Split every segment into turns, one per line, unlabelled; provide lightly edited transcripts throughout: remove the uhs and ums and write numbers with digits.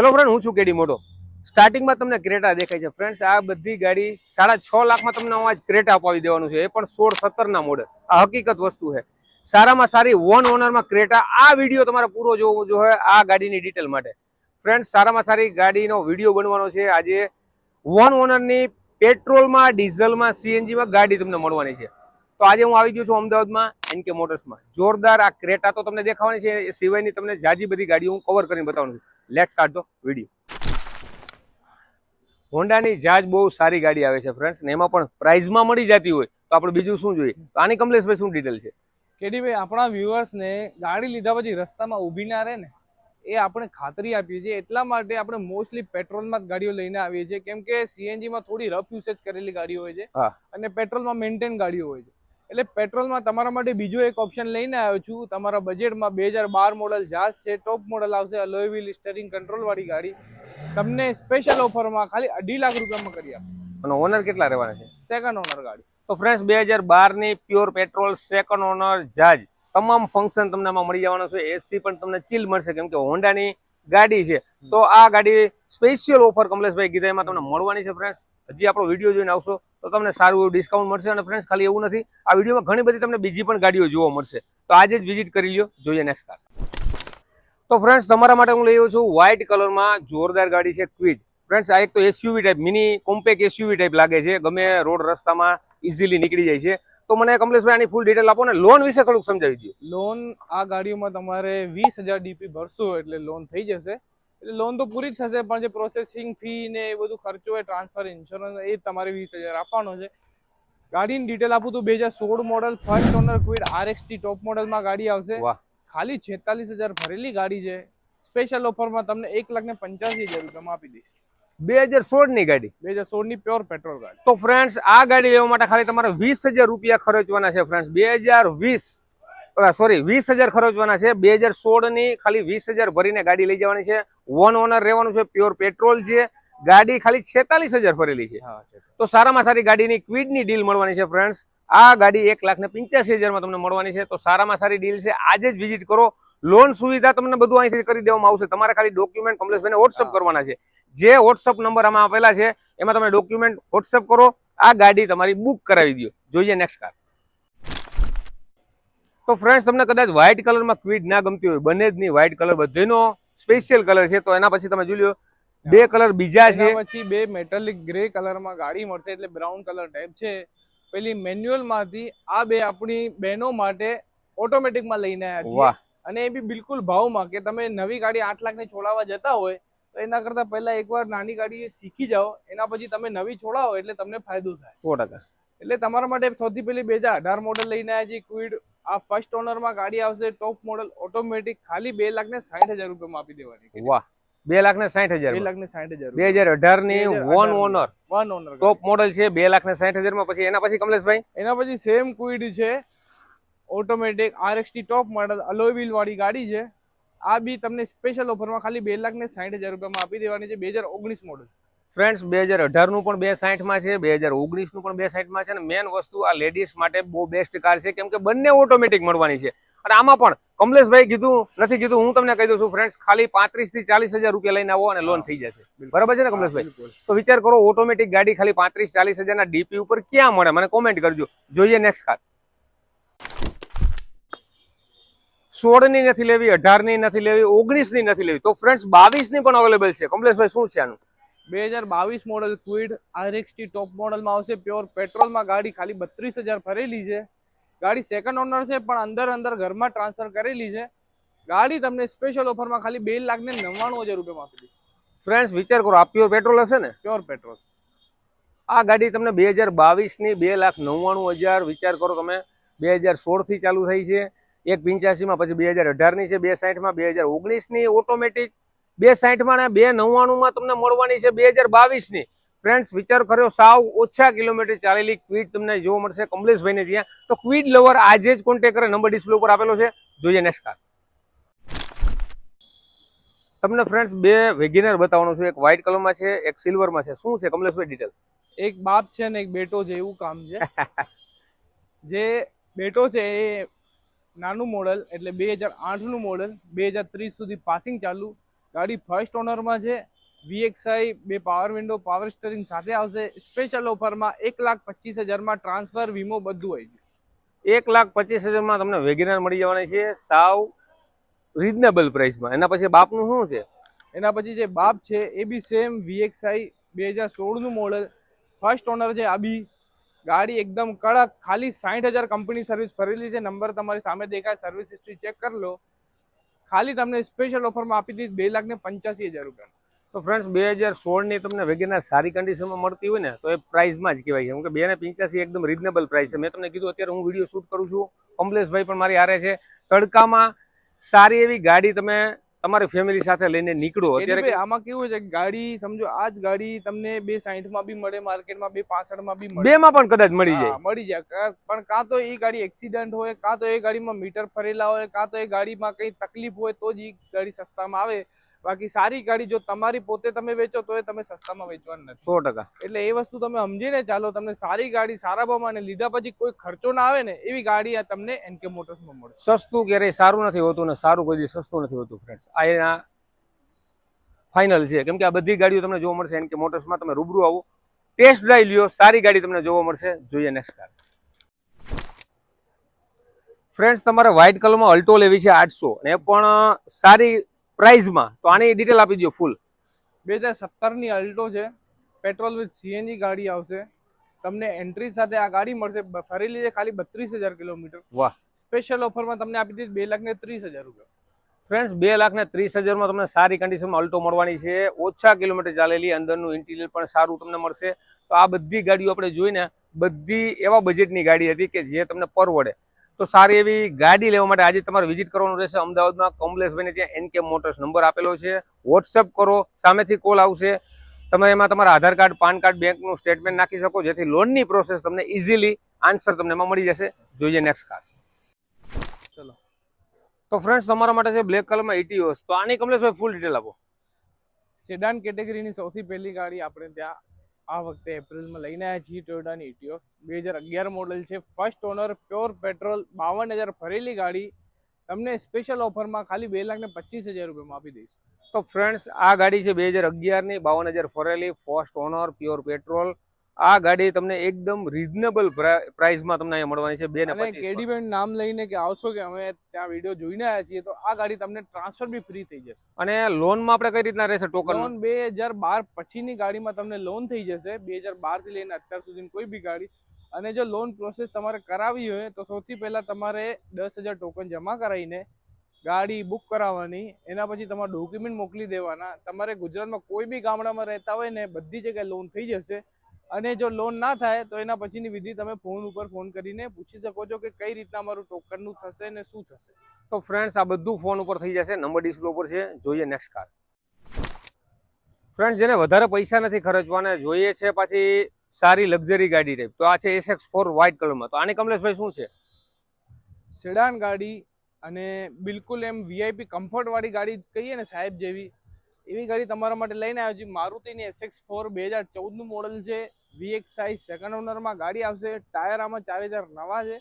Hello friend, હું છું કેડી મોટો। સ્ટાર્ટિંગમાં તમને ક્રેટા દેખાય છે ફ્રેન્ડ્સ। આ બધી ગાડી 6.5 લાખમાં તમને આજ ક્રેટા અપાવી દેવાનું છે, એ પણ 16-17 ના મોડેલ। આ હકીકત વસ્તુ છે। સારામાં સારી વન ઓનરમાં ક્રેટા। આ વિડીયો તમારે પૂરો જોવો જોઈએ આ ગાડીની ડિટેલ માટે ફ્રેન્ડ્સ। સારામાં સારી ગાડીનો વિડીયો બનવાનો છે આજે। વન ઓનરની પેટ્રોલમાં, ડીઝલમાં, સીએનજીમાં ગાડી તમને મળવાની છે। તો આજે હું આવી ગયો છું અમદાવાદમાં એનકે મોટર્સમાં। જોરદાર આ ક્રેટા તો તમને દેખાવાની છે, એ સિવાયની તમને જાજી બધી ગાડીઓ હું કવર કરીને બતાવવાનું છું। Let's start the video. હોન્ડાની જાજ બહુ સારી ગાડી આવે છે ફ્રેન્ડ્સ, ને એમાં પણ પ્રાઇઝમાં મળી જતી હોય તો આપણે બીજું શું જોઈએ। તો આની કમલેશભાઈ શું ડિટેલ છે?
કેડીભાઈ, આપણા વ્યુઅર્સને ગાડી લીધા પછી રસ્તામાં ઊભી ના રહે ને એ આપણે ખાતરી આપીએ છીએ। એટલા માટે આપણે મોસ્ટલી પેટ્રોલમાં જ ગાડીઓ લઈને આવીએ છીએ, કેમ કે સીએનજીમાં થોડી રફ યુસેજ કરેલી ગાડીઓ હોય છે અને પેટ્રોલમાં મેન્ટેન ગાડીઓ હોય છે। એટલે પેટ્રોલમાં તમારા માટે બીજો એક ઓપ્શન લઈને આવ્યો છું। તમારા બજેટમાં 2012 મોડલ જાઝ છે, ટોપ મોડલ આવશે, અલોય વ્હીલ, સ્ટીયરિંગ કંટ્રોલ વાળી ગાડી તમને સ્પેશિયલ ઓફરમાં ખાલી 2.5 લાખ રૂપિયામાં કરી આપીશ।
અને ઓનર કેટલા રહેવાના છે?
સેકન્ડ ઓનર ગાડી।
તો ફ્રેન્ડ્સ 2012 ની પ્યોર પેટ્રોલ સેકન્ડ ઓનર જાજ, તમામ ફંક્શન તમને આમાં મળી જવાનું છે। એસી પણ તમને ચીલ મળશે, કેમ કે હોન્ડાની ગાડી છે તો આ ગાડી સ્પેશિયલ ઓફર કમલેશભાઈ કીધા એમાં તમને મળવાની છે ફ્રેન્ડ્સ। હજી આપણો વિડીયો જોઈને આવશો તો તમને સારું એવું ડિસ્કાઉન્ટ મળશે। અને ફ્રેન્ડ્સ ખાલી એવું નથી, આ વિડીયોમાં ઘણી બધી તમને બીજી પણ ગાડીઓ જોવા મળશે, તો આજે જ વિઝિટ કરી લ્યો। જોઈએ નેક્સ્ટ કાર। તો ફ્રેન્ડ્સ તમારા માટે હું લઈ આવ્યો છું વ્હાઇટ કલરમાં જોરદાર ગાડી છે ક્વિડ ફ્રેન્ડ્સ। આ એક તો SUV type, mini compact SUV type લાગે છે, ગમે રોડ રસ્તામાં ઇઝીલી નીકળી જાય છે। તો મને કમલેશભાઈ આની ફૂલ ડિટેલ આપો ને લોન વિશે થોડુંક સમજાવી દો।
લોન આ ગાડીઓમાં તમારે 20,000 ડીપી ભરશો એટલે લોન થઈ જશે। એટલે લોન તો પૂરી જ થશે, પણ જે પ્રોસેસિંગ ફી ને એ બધું ખર્ચો હોય, ટ્રાન્સફર, ઇન્સ્યોરન્સ, એ તમારે 20,000 આપવાનો છે। ગાડીની ડિટેલ આપું તો 2016 મોડલ ફર્સ્ટ ઓનર ક્વિડ RXT ટોપ મોડલમાં ગાડી આવશે।
વાહ,
ખાલી 46,000 ભરેલી ગાડી છે। સ્પેશિયલ ઓફરમાં તમને 1,85,000 રૂપિયામાં આપી દઈશ।
2016 ની ગાડી,
2016 ની પ્યોર પેટ્રોલ ગાડી।
તો ફ્રેન્ડ્સ આ ગાડી લેવા માટે ખાલી તમારે 20,000 રૂપિયા ખર્ચવાના છે ફ્રેન્ડ્સ। 20,000 ખર્ચવાના છે। 2016 ની ખાલી 20,000 ભરીને ગાડી લઈ જવાની છે। વન ઓનર રહેવાનું છે, પ્યોર પેટ્રોલ છે, ગાડી ખાલી 46,000 ભરેલી છે। તો સારામાં સારી ગાડીની ક્વિડની ડીલ મળવાની છે ફ્રેન્ડ્સ। આ ગાડી 1,85,000 માં તમને મળવાની છે, તો સારામાં સારી ડીલ છે, આજે જ વિઝિટ કરો। લોન સુવિધા તમને બધું અહીંથી કરી દેવામાં આવશે। તમારે ખાલી ડોક્યુમેન્ટ કમલેશભાઈને વોટ્સઅપ કરવાના છે। જે વોટ્સઅપ નંબર આમાં આપેલા છે એમાં તમે ડોક્યુમેન્ટ વોટ્સઅપ કરો, આ ગાડી તમારી બુક કરાવી દો। જોઈએ નેક્સ્ટ કાર। તો ફ્રેન્ડ્સ તમને કદાચ વ્હાઇટ કલરમાં ક્વિડ ના ગમતી હોય, બંને જ નહીં, વ્હાઇટ કલર બધેનો સ્પેશિયલ કલર છે, તો એના પછી તમે જોઈ લો બે કલર બીજા છે।
પછી બે મેટાલિક ગ્રે કલરમાં ગાડી મળશે, એટલે બ્રાઉન કલર ટાઈપ છે। પેલી મેન્યુઅલ માંથી આ બે આપણી બહેનો માટે ઓટોમેટિકમાં લઈને આવ્યા છીએ, અને એ બી બિલકુલ ભાવમાં, કે તમે નવી ગાડી 8 લાખની છોડાવવા જતા હોય તો એના કરતા પહેલા એકવાર નાની ગાડી શીખી જાઓ, એના પછી તમે નવી છોડાવો એટલે તમને ફાયદો થાય
100%।
એટલે તમારા માટે સૌથી પહેલી 2018 મોડલ લઈને આવ્યા છીએ ક્વિડ। આ ફર્સ્ટ ઓનરમાં ગાડી આવશે, ટોપ મોડલ ઓટોમેટિક, ખાલી 2,60,000 રૂપિયામાં આપી દેવાની।
વાહ, 2,60,000,
2,60,000
2018 ની વન ઓનર ટોપ મોડલ છે, 2,60,000 માં। પછી એના પછી કમલેશભાઈ
એના પછી સેમ ક્વિડ છે, automatic RXT top model alloy wheel વાળી ગાડી છે। આ બી તમને સ્પેશિયલ ઓફરમાં ખાલી 2,60,000 રૂપિયામાં આપી દેવાની છે। 2019 મોડલ
ફ્રેન્ડ્સ 2018 નું પણ 260 માં છે, 2019 નું પણ 260 માં છે। અને મેન વસ્તુ આ લેડીઝ માટે બહુ બેસ્ટ કાર છે, કેમ કે બંને ઓટોમેટિક મળવાની છે। અને આમાં પણ કમલેશભાઈ કીધું નથી કીધું, હું તમને કહી દઉં છું ફ્રેન્ડ્સ, ખાલી 35,000 થી 40,000 રૂપિયા લઈને આવો અને લોન થઈ જશે। બરાબર છે ને કમલેશભાઈ? તો વિચાર કરો, ઓટોમેટિક ગાડી ખાલી 35,000-40,000 ના ડીપી ઉપર ક્યાં મળે? મને કોમેન્ટ કરજો। જોઈએ નેક્સ્ટ કાર। 16 ની નથી લેવી, 18 ની નથી લેવી, 19 ની નથી લેવી, તો ફ્રેન્ડ્સ 22 ની પણ અવેલેબલ છે। કમલેશભાઈ શું છે આનું?
2022 મોડલ ક્વિડ RXT ટોપ મોડલમાં આવશે, પ્યોર પેટ્રોલમાં ગાડી, ખાલી 32,000 ભરેલી છે। ગાડી સેકન્ડ ઓનર છે, પણ અંદર ઘરમાં ટ્રાન્સફર કરેલી છે। ગાડી તમને સ્પેશિયલ ઓફરમાં ખાલી 2,99,000 રૂપિયામાં આપી દઈશ।
ફ્રેન્ડ્સ વિચાર કરો, આ પ્યોર પેટ્રોલ હશે ને?
Pure petrol.
આ ગાડી તમને 2022 ની 2,99,000, વિચાર કરો તમે, 2016 થી ચાલુ થઈ છે, 1,85 માં, પછી 2018 ની છે 260 માં, 2019 ની ઓટોમેટિક 260 માં, અને 299 માં તમને મળવાની છે 2022 ની। ફ્રેન્ડ્સ વિચાર કર્યો, સાવ ઓછા કિલોમીટર ચાલેલી ક્વિડ તમને જોવા મળશે કમલેશભાઈ ને ત્યાં। તો ક્વિડ લવર આજે જ કોન્ટેક્ટ કરે, નંબર ડિસ્પ્લે ઉપર આપેલો છે। જોઈએ નેક્સ્ટ કાર। તમને ફ્રેન્ડ્સ બે વેગેનર બતાવવાનું છે, એક વ્હાઇટ કલરમાં છે, એક સિલ્વરમાં છે। શું છે કમલેશભાઈ ડિટેલ?
એક બાપ છે ને એક બેટો છે, એવું કામ છે। જે બેટો છે એ નાનું મોડલ, એટલે 2008 નું મોડલ, 2030 સુધી પાસિંગ ચાલુ, ગાડી ફર્સ્ટ ઓનરમાં છે. VXI 2 power window power steering સાથે આવશે. સ્પેશિયલ ઓફરમાં 1,25,000 ટ્રાન્સફર વીમો બધું હોય છે.
1,25,000 તમને વેગેનાર મળી જવાની છે સાવ રીઝનેબલ પ્રાઇસમાં. એના પછી બાપનું શું છે?
એના પછી જે બાપ છે એ બી same VXI 2016 model first owner છે. આ બી ગાડી એકદમ કડક, ખાલી 60,000 કંપની સર્વિસ ભરેલી છે. નંબર તમારી સામે દેખાય, સર્વિસ હિસ્ટ્રી ચેક કરી લો. ખાલી તમને સ્પેશિયલ ઓફરમાં આપી દીધી 2,85,000 રૂપિયા.
તો ફ્રેન્ડ્સ 2016 ની તમને વેગેનાર સારી કન્ડિશનમાં મળતી હોય ને તો એ પ્રાઇસમાં જ કહેવાય છે. કેમ કે 2,85,000 એકદમ રીઝનેબલ પ્રાઇસ છે. મેં તમને કીધું અત્યારે હું વિડીયો શૂટ કરું છું, કમલેશભાઈ પણ મારી હારે છે. તડકામાં સારી એવી ગાડી તમે તમારી ફેમિલી સાથે લઈને નીકળો. અત્યારે
આમાં કેવું છે કે ગાડી સમજો આ જ ગાડી તમને 2,60 બી મળે માર્કેટમાં, 2,65 બી મળે,
બેમાં પણ કદાચ મળી જાય.
મળી જાય. પણ કાં તો એ ગાડી એક્સિડન્ટ હોય, કાં તો એ ગાડીમાં મીટર ફરેલા હોય, કાં તો એ ગાડીમાં કઈ તકલીફ હોય તો જ એ ગાડી સસ્તામાં આવે. બાકી સારી ગાડી જો તમારી પોતે તમે વેચો તો એ તમે સસ્તામાં વેચવાની નથી.
100%.
એટલે એ વસ્તુ તમે સમજીને ચાલો. તમને સારી ગાડી સારા ભાવમાં અને લીધા પછી કોઈ ખર્ચો ના આવે ને એવી ગાડી આ તમને NK મોટર્સમાં મળશે.
સસ્તું ક્યારેય સારું નથી હોતું ને સારું કોઈ દિવસ સસ્તું નથી હોતું ફ્રેન્ડ્સ. આ એના ફાઇનલ છે. કેમ કે આ બધી ગાડીઓ તમને જોવા મળશે NK મોટર્સમાં. તમે રૂબરૂ આવો, ટેસ્ટ ડ્રાઈવ લ્યો, સારી ગાડી તમને જોવા મળશે. જોઈએ નેક્સ્ટ કાર. ફ્રેન્ડ્સ તમારે વ્હાઇટ કલરમાં અલ્ટો લેવી છે 800 ને પણ સારી પ્રાઇઝમાં. તો આની ડિટેલ આપી દો ફૂલ.
2017 અલ્ટો છે. પેટ્રોલ વિથ CNG ગાડી આવશે. તમને એન્ટ્રી સાથે આ ગાડી મળશે. ફરેલી છે ખાલી 32,000 કિલોમીટર.
વાહ.
સ્પેશિયલ ઓફરમાં તમને આપી દીધી 2,30,000 રૂપિયા.
ફ્રેન્ડ્સ 2,30,000 તમને સારી કન્ડિશનમાં અલ્ટો મળવાની છે. ઓછા કિલોમીટર ચાલેલી, અંદરનું ઇન્ટિરિયર પણ સારું તમને મળશે. તો આ બધી ગાડીઓ આપણે જોઈને બધી એવા બજેટની ગાડી હતી કે જે તમને પરવડે. તો સારી એવી ગાડી લેવા માટે આજે તમારે વિઝિટ કરવાનું રહેશે અમદાવાદમાં કમલેશભાઈને ત્યાં NK મોટર્સ. નંબર આપેલો છે, વોટ્સઅપ કરો, સામેથી કોલ આવશે. તમે એમાં તમારા આધાર કાર્ડ, પાન કાર્ડ, બેંકનું સ્ટેટમેન્ટ નાખી શકો જેથી લોનની પ્રોસેસ તમને ઇઝીલી આન્સર તમને એમાં મળી જશે. જોઈએ નેક્સ્ટ કાર.
ચલો.
તો ફ્રેન્ડ્સ તમારા માટે છે બ્લેક કલરમાં ઇટીઓસ. તો આની કમલેશભાઈ ફૂલ ડિટેલ આપો.
સેડાન કેટેગરીની સૌથી પહેલી ગાડી આપણે ત્યાં આ વખતે એપ્રિલમાં લઈને આવ્યા છીએ. ટોયોટાની ઇટીઓસ 2011 મોડલ છે. ફર્સ્ટ ઓનર, પ્યોર પેટ્રોલ, 52,000 ભરેલી ગાડી તમને સ્પેશિયલ ઓફરમાં ખાલી 2,25,000 રૂપિયામાં આપી દઈશ.
તો ફ્રેન્ડ્સ આ ગાડી છે 2011ની, 52,000 ફરેલી, ફર્સ્ટ ઓનર, પ્યોર પેટ્રોલ. આ ગાડી તમને એકદમ રીઝનેબલ પ્રાઇસમાં તમને અહીંયા મળવાની છે. 2,25,000.
કેડીબેન નામ લઈને કે આવશો કે અમે ત્યાં વિડીયો જોઈને આવ્યા છીએ તો આ ગાડી તમને ટ્રાન્સફર બી ફ્રી થઈ જશે.
અને લોનમાં આપણે કઈ રીતના રહેશે ટોકન?
લોન 2012 પછીની ગાડીમાં તમને લોન થઈ જશે. 2012 થી લઈને અત્યાર સુધીની કોઈ બી ગાડી. અને જો લોન પ્રોસેસ તમારે કરાવી હોય તો સૌથી પહેલા તમારે 10,000 ટોકન જમા કરાવીને ગાડી બુક કરાવવાની. એના પછી તમારા ડોક્યુમેન્ટ મોકલી દેવાના. તમારે ગુજરાતમાં કોઈ બી ગામડામાં રહેતા હોય ને બધી જગ્યાએ લોન થઈ જશે. અને જો લોન ના થાય તો એના પછીની વિધિ તમે ફોન ઉપર ફોન કરીને પૂછી શકો છો કે કઈ રીતના અમારું ટોકનનું થશે ને શું થશે.
તો ફ્રેન્ડ્સ આ બધું ફોન ઉપર થઈ જશે. નંબર ડિસ્પ્લે ઉપર છે. જોઈએ નેક્સ્ટ કાર. ફ્રેન્ડ્સ જેને વધારે પૈસા નથી ખર્ચવાના, જોઈએ છે પાછી સારી લક્ઝરી ગાડી ટાઈપ, તો આ છે SX4 વ્હાઇટ કલરમાં. તો આની કમલેશભાઈ શું છે?
સેડાન ગાડી અને બિલકુલ એમ VIP કમ્ફર્ટ વાળી ગાડી કહીએ ને સાહેબ જેવી, એવી ગાડી તમારા માટે લઈને આવ્યો છું. મારુતિની SX4 2014 મોડલ છે. VXI સેકન્ડ ઓનરમાં ગાડી આવશે. ટાયર આમાં 4,000 નવા છે.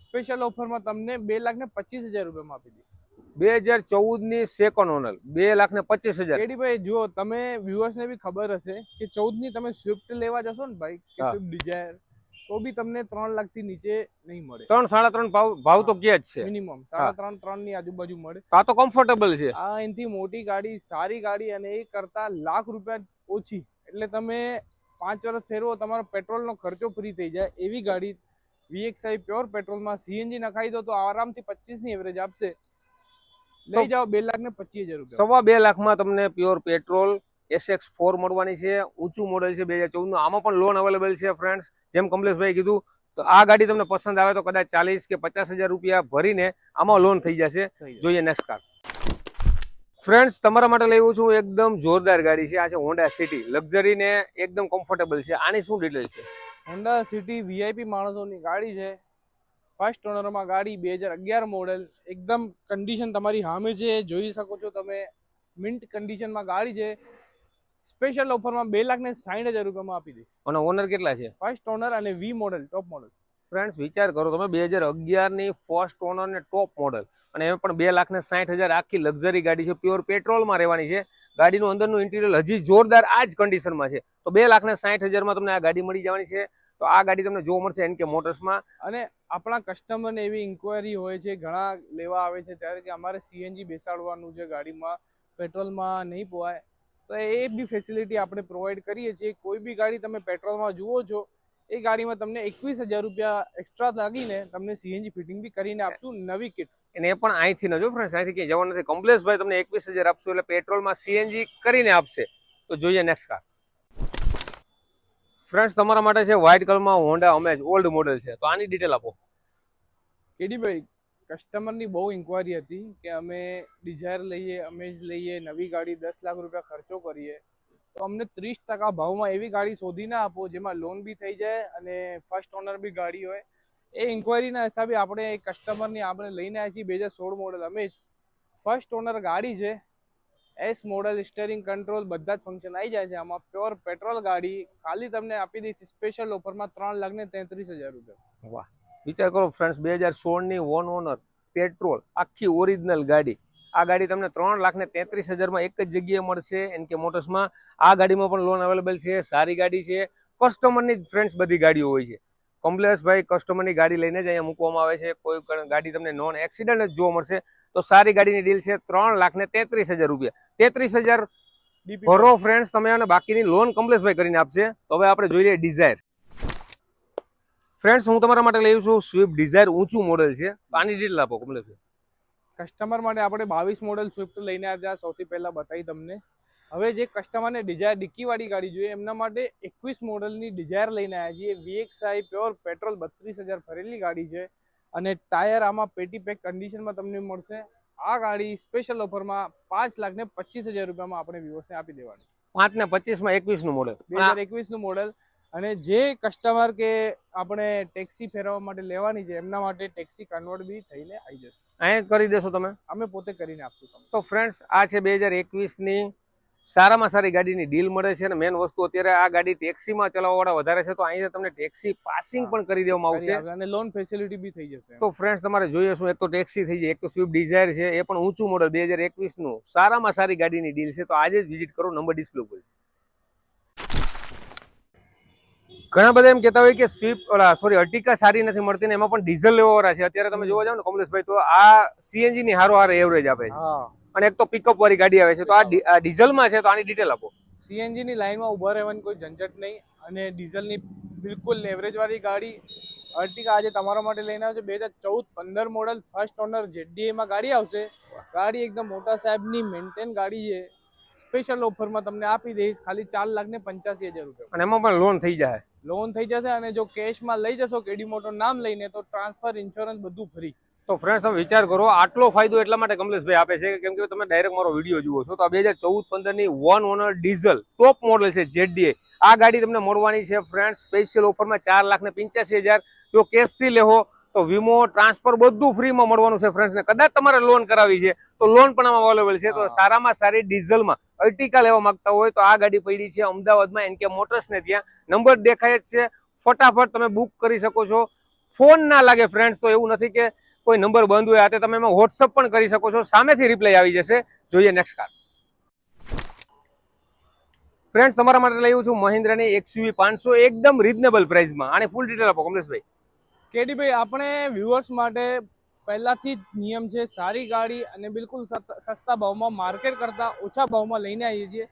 સ્પેશિયલ ઓફરમાં તમને 2,25,000 રૂપિયામાં આપી દઈશ.
2014ની સેકન્ડ ઓનર 2,25,000.
કેડીભાઈ જો તમે વ્યુઅર્સને બી ખબર હશે કે 14ની તમે સ્વિફ્ટ લેવા જશો ને ભાઈ, કે સ્વિફ્ટ ડિઝાયર, તો બી તમને 3 લાખ થી નીચે નહીં મળે.
3-3.5 ભાવ તો કે જ છે
મિનિમમ 3.5 ની આજુબાજુ મળે.
આ તો કમ્ફર્ટેબલ છે.
આ એનાથી મોટી ગાડી, સારી ગાડી, અને એ કરતા લાખ રૂપિયા ઓછી. એટલે તમે 5 વર્ષ ફેરવો તમારો પેટ્રોલનો ખર્ચો ફ્રી થઈ જાય એવી ગાડી. VXI પ્યોર પેટ્રોલમાં CNG નખાઈ દો તો આરામથી 25 ની એવરેજ આપશે. લઈ જાઓ 2,25,000 રૂપિયા.
2.25 લાખમાં તમને પ્યોર પેટ્રોલ SX4 મળવાની છે. ઊંચું મોડલ છે 2014 નું. આમાં પણ લોન અવેલેબલ છે ફ્રેન્ડ્સ. જેમ કમલેશભાઈ કીધું, તો આ ગાડી તમને પસંદ આવે તો કદાચ 40,000 કે 50,000 રૂપિયા ભરીને આમાં લોન થઈ જશે. જોઈએ નેક્સ્ટ કાર. ફ્રેન્ડ્સ તમારા માટે લાવ્યો છું એકદમ જોરદાર ગાડી છે. આ છે હોન્ડા સિટી, લક્ઝરી ને એકદમ કમ્ફર્ટેબલ છે. આની શું ડિટેલ છે?
હોન્ડા સિટી VIP માણસોની ગાડી છે. ફર્સ્ટ ઓનરમાં ગાડી 2011 મોડેલ. એકદમ કન્ડિશન તમારી સામે છે, જોઈ શકો છો તમે. મિન્ટ કન્ડિશનમાં ગાડી છે. સ્પેશિયલ ઓફરમાં 2,60,000 રૂપિયામાં આપી દઈશ.
અને ઓનર કેટલા છે?
ફર્સ્ટ ઓનર અને V મોડેલ, ટોપ મોડેલ.
ફ્રેન્ડ્સ વિચાર કરો તમે 2011ની ફર્સ્ટ ઓનર ને ટોપ મોડલ અને એમાં પણ 2,60,000 આખી લક્ઝરી ગાડી છે, પ્યોર પેટ્રોલમાં રહેવાની છે. ગાડીનું અંદરનું ઇન્ટિરિયર હજી જોરદાર આ જ કન્ડિશનમાં છે. તો 2,60,000 તમને આ ગાડી મળી જવાની છે. તો આ ગાડી તમને જોવા મળશે એનકે મોટર્સમાં.
અને આપણા કસ્ટમરને એવી ઇન્ક્વાયરી હોય છે, ઘણા લેવા આવે છે ત્યારે કે અમારે સીએનજી બેસાડવાનું છે ગાડીમાં, પેટ્રોલમાં નહીં પોવાય, તો એ બી ફેસિલિટી આપણે પ્રોવાઈડ કરીએ છીએ. કોઈ બી ગાડી તમે પેટ્રોલમાં જુઓ છો એ ગાડીમાં તમને 21,000 રૂપિયા એક્સ્ટ્રા લાગીને તમને સીએનજી ફિટિંગ બી કરીને આપશું, નવી કિટ.
અને એ પણ અહીંથી ન જો ફ્રેન્ડ્સ, અહીંથી ક્યાંય જવાનું નથી. કમલેશભાઈ તમને 21,000 આપશું એટલે પેટ્રોલમાં સીએનજી કરીને આપશે. તો જોઈએ નેક્સ્ટ કાર. ફ્રેન્ડ્સ તમારા માટે છે વ્હાઇટ કલરમાં હોન્ડા અમેઝ ઓલ્ડ મોડેલ છે. તો આની ડિટેલ આપો.
કેડીભાઈ, કસ્ટમરની બહુ ઇન્ક્વાયરી હતી કે અમે ડિઝાયર લઈએ, અમેઝ લઈએ, નવી ગાડી 10 લાખ રૂપિયા ખર્ચો કરીએ, તો અમને 30% ભાવમાં એવી ગાડી શોધીને આપો જેમાં લોન બી થઈ જાય અને ફર્સ્ટ ઓનર બી ગાડી હોય. એ ઇન્ક્વાયરીના હિસાબે આપણે કસ્ટમરની આપણે લઈને આવ્યા છીએ 2016 મોડલ અમેઝ. ફર્સ્ટ ઓનર ગાડી છે, એસ મોડલ, સ્ટેરિંગ કંટ્રોલ બધા જ ફંક્શન આવી જાય છે આમાં. પ્યોર પેટ્રોલ ગાડી ખાલી તમને આપી દઈશ સ્પેશિયલ ઓફરમાં 3,33,000 રૂપિયા.
વાહ, વિચાર કરો ફ્રેન્ડ્સ, 2016ની વન ઓનર પેટ્રોલ આખી ઓરિજિનલ ગાડી. આ ગાડી તમને 3,33,000 એક જ જગ્યાએ મળશે એનકે મોટર્સમાં. આ ગાડીમાં પણ લોન અવેલેબલ છે. સારી ગાડી છે, કસ્ટમરની જ ફ્રેન્ડ્સ બધી ગાડીઓ હોય છે. કમલેશભાઈ કસ્ટમરની ગાડી લઈને જ અહીંયા મૂકવામાં આવે છે. કોઈ ગાડી તમને નોન એક્સિડન્ટ જ જોવા મળશે. તો સારી ગાડીની ડીલ છે, 3,33,000 રૂપિયા. 33,000 ભરો ફ્રેન્ડ્સ તમે, અને બાકીની લોન કમલેશભાઈ કરીને આપશે. તો હવે આપણે જોઈ લઈએ ડિઝાયર. ફ્રેન્ડ્સ હું તમારા માટે લઈ છું સ્વિફ્ટ ડિઝાયર, ઊંચું મોડેલ છે. આની ડિટેલ આપો કમલેશભાઈ.
કસ્ટમર માટે આપણે 22 મોડલ સ્વિફ્ટ લઈને આવ્યા. સૌથી પહેલા બતાવી તમને. હવે જે કસ્ટમરને ડિઝાયર ડિક્કીવાળી ગાડી જોઈએ એમના માટે 21 મોડલની ડિઝાયર લઈને આવ્યા છીએ. VXI પ્યોર પેટ્રોલ 32,000 ફરેલી ગાડી છે અને ટાયર આમાં પેટી પેક કન્ડિશનમાં તમને મળશે. આ ગાડી સ્પેશિયલ ઓફરમાં 5,25,000 રૂપિયામાં આપણે વ્યુઅર્સને આપી દેવાની.
5,25,000 21નું મોડેલ,
2021નું મોડેલ. અને જે કસ્ટમર કે આપણે ટેક્સી ફેરવવા માટે લેવાની છે એમના માટે ટેક્સી કન્વર્ટ બી થઈને આવી જશે.
અહીંયા કરી દેશો તમે?
અમે પોતે કરીને આપશું તમને.
તો ફ્રેન્ડ્સ આ છે 2021ની સારામાં સારી ગાડીની ડીલ મળે છે. અને મેન વસ્તુ અત્યારે આ ગાડી ટેક્સીમાં ચલાવવાવાળા વધારે છે, તો અહીંયા તમને ટેક્સી પાસિંગ પણ કરી દેવામાં આવશે
અને લોન ફેસિલિટી બી થઈ જશે.
તો ફ્રેન્ડ્સ તમારે જોઈએ શું, એક તો ટેક્સી થઈ જાય, એક તો સ્વિફ્ટ ડિઝાયર છે, એ પણ ઊંચું મોડલ 2021નું સારામાં સારી ગાડીની ડીલ છે. તો આજે જ વિઝિટ કરો, નંબર ડિસ્પ્લે ઉપર. ઘણા બધા એમ કહેતા હોય કે સ્વિફ્ટ અર્ટિકા સારી નથી મળતી ને એમાં પણ ડીઝલ લેવાવાળા છે. અત્યારે તમે જોવા જાવ ને કમલેશભાઈ, તો આ સીએનજી ની હારો હારે એવરેજ આપે છે. અને એક તો પિકઅપ વાળી ગાડી આવે છે. તો આ ડીઝલમાં છે, તો આની ડિટેલ આપો.
સીએનજી ની લાઈનમાં ઉભા રહેવાની કોઈ ઝંઝટ નહીં અને ડીઝલની બિલકુલ એવરેજ વાળી ગાડી. અર્ટિકા આજે તમારા માટે લઈને આવશે 2014-15 મોડલ ફર્સ્ટ ઓનર ZDA માં ગાડી આવશે. ગાડી એકદમ મોટા સાહેબની મેન્ટેન ગાડી છે. સ્પેશિયલ ઓફરમાં તમને આપી દઈશ ખાલી 4,85,000 રૂપિયા.
અને એમાં પણ લોન થઈ જાય.
લોન થઈ જશે અને જો કેશમાં લઈ જશો કેડી મોટર નામ લઈને તો ટ્રાન્સફર, ઇન્સ્યોરન્સ બધું ફ્રી.
તો ફ્રેન્ડ્સ તમે વિચાર કરો, આટલો ફાયદો એટલા માટે કમલેશભાઈ આપે છે કેમ કે તમે ડાયરેક્ટ મારો વિડીયો જુઓ છો. તો આ 2014-15ની one owner diesel top model છે ZDA. આ ગાડી તમને મળવાની છે ફ્રેન્ડ્સ સ્પેશિયલ ઓફરમાં 4,85,000. જો કેશથી લેવો તો વીમો, ટ્રાન્સફર બધું ફ્રીમાં મળવાનું છે ફ્રેન્ડ્સ. ને કદાચ તમારે લોન કરાવી છે તો લોન પણ આમાં અવેલેબલ છે. તો સારામાં સારી ડીઝલમાં અર્ટિકા લેવા માંગતા હોય તો આ ગાડી પડી છે અમદાવાદમાં NK મોટર્સ ને ત્યાં. નંબર દેખાય જ છે, ફટાફટ તમે બુક કરી શકો છો. ફોન ના લાગે ફ્રેન્ડ્સ, તો એવું નથી કે કોઈ નંબર બંધ હોય, આતે તમે એમાં વોટ્સઅપ પણ કરી શકો છો, સામેથી રિપ્લાય આવી જશે. જોઈએ નેક્સ્ટ કાર. ફ્રેન્ડ્સ તમારા માટે લઈ છું મહિન્દ્રાની XUV 500 એકદમ રીઝનેબલ પ્રાઇસમાં. આની ફૂલ ડિટેલ આપો કમલેશભાઈ.
કેડીભાઈ, આપણે વ્યુઅર્સ માટે પહેલાથી જ નિયમ છે સારી ગાડી અને બિલકુલ સસ્તા ભાવમાં, માર્કેટ કરતાં ઓછા ભાવમાં લઈને આવીએ છીએ.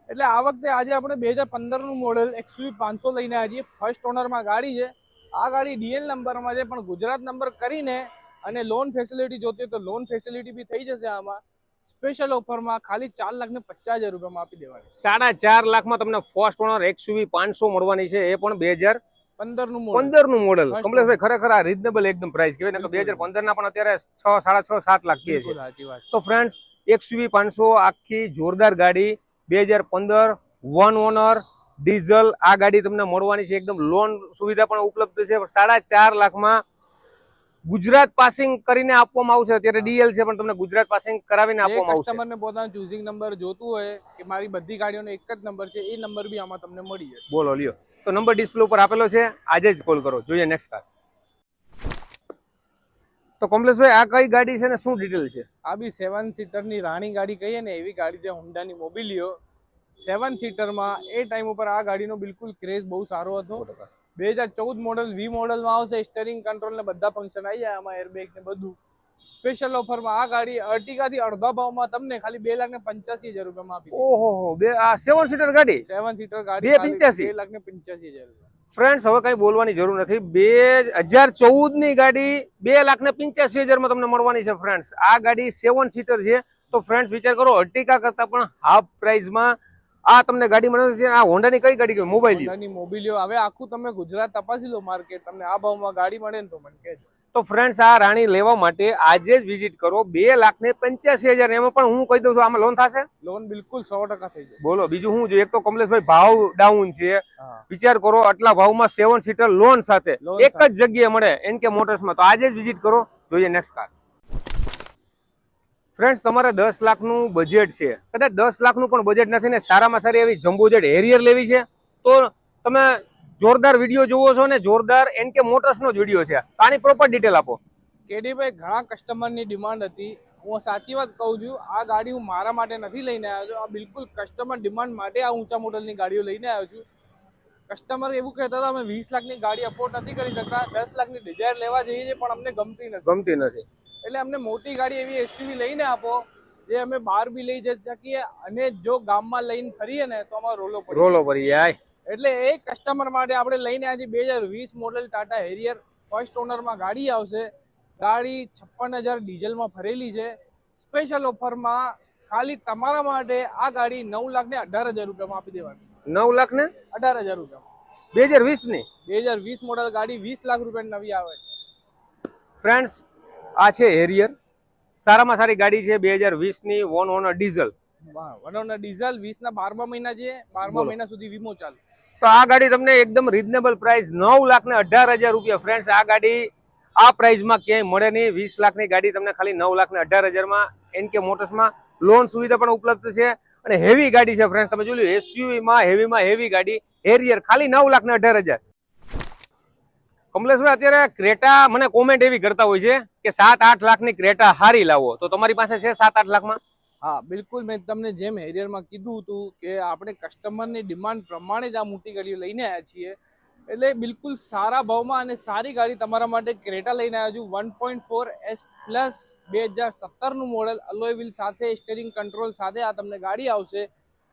એટલે આ વખતે આજે આપણે 2015નું મોડલ XUV 500 લઈને આવીએ છીએ. ફર્સ્ટ ઓનરમાં ગાડી છે. આ ગાડી DL નંબરમાં છે પણ ગુજરાત નંબર કરીને અને લોન ફેસિલિટી જોતી હોય તો લોન ફેસિલિટી બી થઈ જશે આમાં. સ્પેશિયલ ઓફરમાં ખાલી 4,50,000 રૂપિયામાં આપી દેવાની.
4.5 લાખમાં તમને ફર્સ્ટ ઓનર XUV 500 મળવાની છે, એ પણ 2015નું મોડલ. કમલેશભાઈ ખરેખર આ રીઝનેબલ એકદમ પ્રાઇસ કહેવાય ને. 2015ના પણ અત્યારે 6, 6.5, 7 લાખ કહે છે. તો ફ્રેન્ડ્સ XUV 500 આખી જોરદાર ગાડી 2015 વન ઓનર ડીઝલ. આ ગાડી તમને મળવાની છે, એકદમ લોન સુવિધા પણ ઉપલબ્ધ છે. 4.5 લાખમાં ગુજરાત પાસિંગ કરીને આપવામાં આવશે. અત્યારે DL છે પણ તમને ગુજરાત પાસિંગ કરાવીને આપવામાં આવશે.
કસ્ટમરને પોતાનો ચૂઝિંગ નંબર જોતું હોય કે મારી બધી ગાડીઓનો એક જ નંબર છે, એ નંબર બી આમાં તમને મળી જશે.
બોલો લ્યો. તો નંબર ડિસ્પ્લે ઉપર આપેલો છે, આજે જ કોલ કરો. જોઈએ નેક્સ્ટ કાર. તો કમલેશભાઈ આ કઈ ગાડી છે ને શું ડિટેલ છે?
આ બી 7 સીટરની રાણી ગાડી કહીએ ને એવી ગાડી છે, હોન્ડાની મોબિલિયો 7 સીટરમાં. એ ટાઈમ ઉપર આ ગાડીનો બિલકુલ ક્રેઝ બહુ સારો હતો. 2014 મોડલ વી મોડલમાં આવશે. સ્ટીયરિંગ કંટ્રોલ ને બધા ફંક્શન આવી જાય આમાં, એરબેગ ને બધું. સ્પેશિયલ ઓફરમાં આ ગાડી અર્ટિગાથી અડધા ભાવમાં તમને ખાલી 2,85,000 રૂપિયામાં આપી દઈશ.
ઓહો, આ 7 સીટર ગાડી
7 સીટર ગાડી 2,85,000.
ફ્રેન્ડ્સ હવે કઈ બોલવાની જરૂર નથી. 2014 ની ગાડી 2,85,000 માં તમને મળવાની છે ફ્રેન્ડ્સ. આ ગાડી 7 સીટર છે. તો ફ્રેન્ડ્સ વિચાર કરો, અર્ટિકા કરતા પણ હાફ પ્રાઇસમાં આ તમને ગાડી મળે છે. આ હોન્ડાની કઈ ગાડી કહેવાય? મોબાઈલ.
હોન્ડાની મોબિલિયો. હવે આખું તમે ગુજરાત તપાસી લો માર્કેટ, તમને આ ભાવમાં ગાડી મળે ને તો મને કહેજો.
તો ફ્રેન્ડ્સ આ રાણી લેવા માટે આજે જ વિઝિટ કરો. 2,85,000. એમાં પણ હું કહી દઉં છું આમાં લોન થશે.
લોન બિલકુલ 100% થઈ જાય.
બોલો બીજું શું જોઈએ? એક તો કમલેશભાઈ ભાવ ડાઉન છે. વિચાર કરો આટલા ભાવમાં 7 સીટર લોન સાથે એક જ જગ્યાએ મળે એનકે મોટર્સમાં. તો આજે જ વિઝિટ કરો. જોઈએ નેક્સ્ટ કાર. ફ્રેન્ડ્સ તમારે 10 લાખનું બજેટ છે, કદાચ 10 લાખનું પણ બજેટ નથી ને સારામાં સારી એવી જમ્બો જેટ હેરિયર લેવી છે, તો તમે જોરદાર વિડીયો જોવો છો ને જોરદાર એનકે મોટર્સનો જ વિડીયો છે. આની પ્રોપર ડિટેલ આપો.
કેડીભાઈ, ઘણા કસ્ટમરની ડિમાન્ડ હતી. હું સાચી વાત કહું છું, આ ગાડી હું મારા માટે નથી લઈને આવ્યો છું. આ બિલકુલ કસ્ટમર ડિમાન્ડ માટે આ ઊંચા મોડલની ગાડીઓ લઈને આવ્યો છું. કસ્ટમર એવું કહેતા હતા અમે 20 લાખની ગાડી અફોર્ડ નથી કરી શકતા, 10 લાખની ડિઝાયર લેવા જઈએ છીએ પણ અમને ગમતી નથી. એટલે અમને મોટી ગાડી એવી એસયુવી લઈને આપો જે અમે બહાર બી લઈ જઈ શકીએ અને જો ગામમાં લઈને ફરીએ ને તો અમારો રોલો પડી જાય. એટલે એ કસ્ટમર માટે આપણે લઈને આજે 2020 મોડલ ટાટા હેરિયર ફર્સ્ટ ઓનરમાં ગાડી આવશે. ગાડી 56,000 ડીઝલમાં ફરેલી છે. સ્પેશિયલ ઓફરમાં ખાલી તમારા માટે આ ગાડી 9,18,000 રૂપિયામાં આપી દેવાની.
9,18,000
રૂપિયા
2020 ની
2020 મોડલ ગાડી 20 લાખ રૂપિયા નવી આવે.
ફ્રેન્ડ્સ આ છે હેરિયર, સારામાં સારી ગાડી છે. 2020 ની 1 ઓનર ડીઝલ.
1 ઓનર ડીઝલ 20 ના 12મા મહિના છે. 12મા મહિના સુધી વીમો ચાલે.
તો આ ગાડી તમને એકદમ રીઝનેબલ પ્રાઇસ 9,18,000 રૂપિયા. ફ્રેન્ડ્સ આ ગાડી આ પ્રાઇસમાં ક્યાંય મળે નહીં. 20 લાખની ગાડી તમને ખાલી 9,18,000 માં એનકે મોટર્સમાં લોન સુવિધા પણ ઉપલબ્ધ છે અને હેવી ગાડી છે. ફ્રેન્ડ્સ તમે જોયું એસયુવી માં હેવી ગાડી હેરિયર ખાલી 9,18,000. કમલેશભાઈ અત્યારે ક્રેટા મને કોમેન્ટ એવી કરતા હોય છે કે 7-8 લાખની ક્રેટા હારી લાવો, તો તમારી પાસે છે 7-8 લાખમાં?
હા બિલકુલ, મેં તમને જેમ હેરિયરમાં કીધું હતું કે આપણે કસ્ટમરની ડિમાન્ડ પ્રમાણે જ આ મોટી ગાડીઓ લઈને આવ્યા છીએ. એટલે બિલકુલ સારા ભાવમાં અને સારી ગાડી તમારા માટે ક્રેટા લઈને આવ્યા છું. 1.4 S પ્લસ 2017નું મોડલ, અલોય વ્હીલ સાથે, સ્ટીયરિંગ કંટ્રોલ સાથે આ તમને ગાડી આવશે.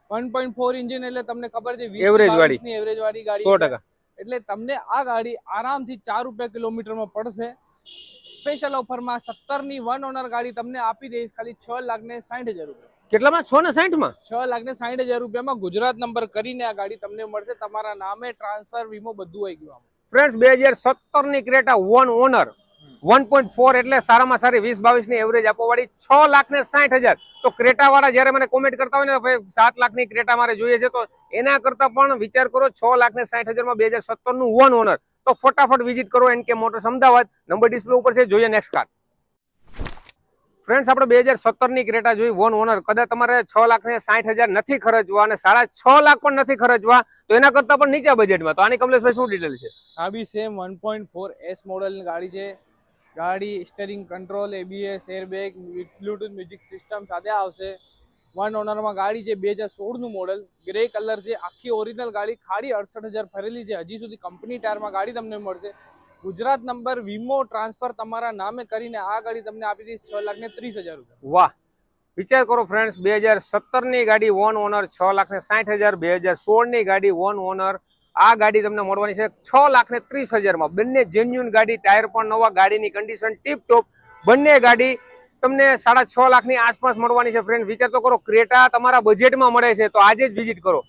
1.4 ઇન્જિન એટલે તમને ખબર છે એવરેજ વાળી ગાડી
100%.
એટલે તમને આ ગાડી આરામથી 4 રૂપિયા કિલોમીટરમાં પડશે. સ્પેશિયલ ઓફરમાં 17ની 1 ઓનર ગાડી તમને આપી દઈશ ખાલી 6,60,000 રૂપિયા.
કેટલામાં? 6,60,000 માં?
6,60,000 રૂપિયામાં ગુજરાત નંબર કરીને આ ગાડી તમને મળશે. તમારા નામે ટ્રાન્સફર વીમો બધું આવી ગયું.
ફ્રેન્ડ્સ 2017 ની ક્રેટા 1 ઓનર 1.4 એટલે સારામાં સારી 20-22 ની એવરેજ આપવાવાળી 6,60,000. તો ક્રેટા વાળા જયારે મને કોમેન્ટ કરતા હોય ને ભાઈ 7 લાખની ક્રેટા મારે જોઈએ છે, તો એના કરતા પણ વિચાર કરો 6,60,000 માં 2017 નું 1 ઓનર. તો ફટાફટ વિઝિટ કરો NK motors Ahmedabad. Number display ઉપર છે. જોઈએ નેક્સ્ટ કાર. ફ્રેન્ડ્સ આપણે 2017 ની ક્રેટા જોઈ 1 ઓનર. કદાચ તમારે 6,60,000 નથી ખર્ચવા અને 6.5 લાખ પણ નથી ખર્ચવા, તો એના કરતા પણ નીચા બજેટમાં. તો આની કમલેશભાઈ શું ડિટેલ છે?
આ બી સેમ 1.4 S મોડલની ગાડી છે. ગાડી steering control, ABS, airbag, Bluetooth music system સાથે આવશે. 1 ઓનરમાં ગાડી છે. 2016નું મોડલ, ગ્રે કલર છે. આખી ઓરિજિનલ ગાડી ખાલી 68,000 ફરેલી છે. હજી સુધી કંપની ટાયરમાં ગાડી તમને મળશે. ગુજરાત નંબર, વીમો, ટ્રાન્સફર તમારા નામે કરીને આ ગાડી તમને આપી દઈશ 6,30,000 રૂપિયા.
વાહ, વિચાર કરો ફ્રેન્ડ્સ, 2017 ની ગાડી 1 ઓનર 6,60,000, 2016 ની ગાડી 1 ઓનર આ ગાડી તમને મળવાની છે 6,30,000 માં. બંને જેન્યુન ગાડી, ટાયર પણ નવા, ગાડીની કન્ડિશન ટીપ ટોપ. બંને ગાડી તમને 6.5 લાખની આસપાસ મળવાની છે. ફ્રેન્ડ વિચાર તો કરો, ક્રેટા તમારા બજેટમાં મળે છે, તો આજે જ વિઝિટ કરો.